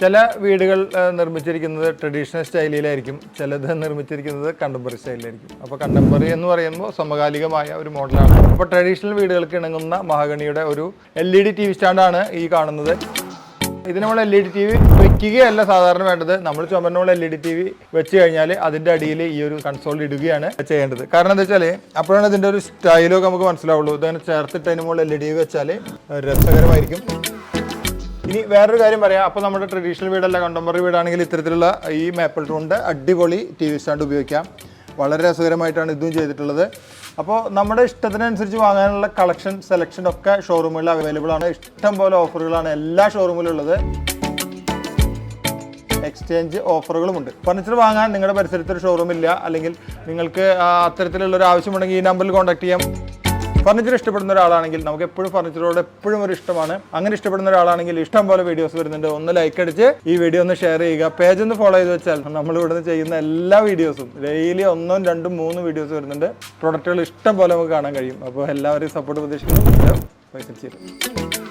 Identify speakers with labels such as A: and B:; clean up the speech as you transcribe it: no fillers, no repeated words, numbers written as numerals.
A: ചില വീടുകൾ നിർമ്മിച്ചിരിക്കുന്നത് ട്രഡീഷണൽ സ്റ്റൈലിലായിരിക്കും, ചിലത് നിർമ്മിച്ചിരിക്കുന്നത് കണ്ടംപററി സ്റ്റൈലിലായിരിക്കും. അപ്പോൾ കണ്ടംപററി എന്ന് പറയുമ്പോൾ സമകാലികമായ ഒരു മോഡലാണ്. അപ്പോൾ ട്രഡീഷണൽ വീടുകൾക്ക് ഇണങ്ങുന്ന മഹാഗണിയുടെ ഒരു LED TV സ്റ്റാൻഡാണ് ഈ കാണുന്നത്. ഇത് നമ്മൾ LED TV വെക്കുകയല്ല സാധാരണ വേണ്ടത്. നമ്മൾ ചുമരിനുള്ള LED TV വെച്ച് കഴിഞ്ഞാൽ അതിൻ്റെ അടിയിൽ ഈ ഒരു കൺസോൾ ഇടുകയാണ് ചെയ്യേണ്ടത്. കാരണം എന്താ വെച്ചാൽ അപ്പോഴാണ് ഇതിൻ്റെ ഒരു സ്റ്റൈലൊക്കെ നമുക്ക് മനസ്സിലാവുള്ളൂ. ഇതങ്ങനെ ചേർത്തിട്ടതിന് മുകളിൽ LED വെച്ചാൽ രസകരമായിരിക്കും. ഇനി വേറൊരു കാര്യം പറയാം. അപ്പോൾ നമ്മുടെ ട്രഡീഷണൽ വീടല്ല, കണ്ടംപററി വീടാണെങ്കിൽ ഇത്തരത്തിലുള്ള ഈ മേപ്പിൾ ടൂണിൻ്റെ അടിപൊളി TV സ്റ്റാൻഡ് ഉപയോഗിക്കാം. വളരെ രസകരമായിട്ടാണ് ഇതും ചെയ്തിട്ടുള്ളത്. അപ്പോൾ നമ്മുടെ ഇഷ്ടത്തിനനുസരിച്ച് വാങ്ങാനുള്ള കളക്ഷൻ സെലക്ഷൻ ഒക്കെ ഷോറൂമുകളിൽ അവൈലബിൾ ആണ്. ഇഷ്ടം പോലെ ഓഫറുകളാണ് എല്ലാ ഷോറൂമിലും ഉള്ളത്. എക്സ്ചേഞ്ച് ഓഫറുകളുമുണ്ട്. ഫർണിച്ചർ വാങ്ങാൻ നിങ്ങളുടെ പരിസരത്ത് ഒരു ഷോറൂം ഇല്ല, അല്ലെങ്കിൽ നിങ്ങൾക്ക് അത്തരത്തിലുള്ള ഒരു ആവശ്യമുണ്ടെങ്കിൽ ഈ നമ്പറിൽ കോൺടാക്ട് ചെയ്യാം. ഫർണിച്ചർ ഇഷ്ടപ്പെടുന്ന ഒരാളാണെങ്കിൽ, നമുക്ക് എപ്പോഴും ഫർണിച്ചറോട് എപ്പോഴും ഒരു ഇഷ്ടമാണ്. അങ്ങനെ ഇഷ്ടപ്പെടുന്ന ഒരാളാണെങ്കിൽ ഇഷ്ടം പോലെ വീഡിയോസ് വരുന്നുണ്ട്. ഒന്ന് ലൈക്ക് അടിച്ച് ഈ വീഡിയോ ഒന്ന് ഷെയർ ചെയ്യുക. പേജ് ഒന്ന് ഫോളോ ചെയ്ത് വെച്ചാൽ നമ്മൾ ഇവിടുന്ന് ചെയ്യുന്ന എല്ലാ വീഡിയോസും ഡെയിലി 1, 2, 3 വീഡിയോസ് വരുന്നുണ്ട്. പ്രൊഡക്റ്റുകൾ ഇഷ്ടം പോലെ നമുക്ക് കാണാൻ കഴിയും. അപ്പോൾ എല്ലാവരെയും സപ്പോർട്ട് പ്രതീക്ഷിക്കുന്നു.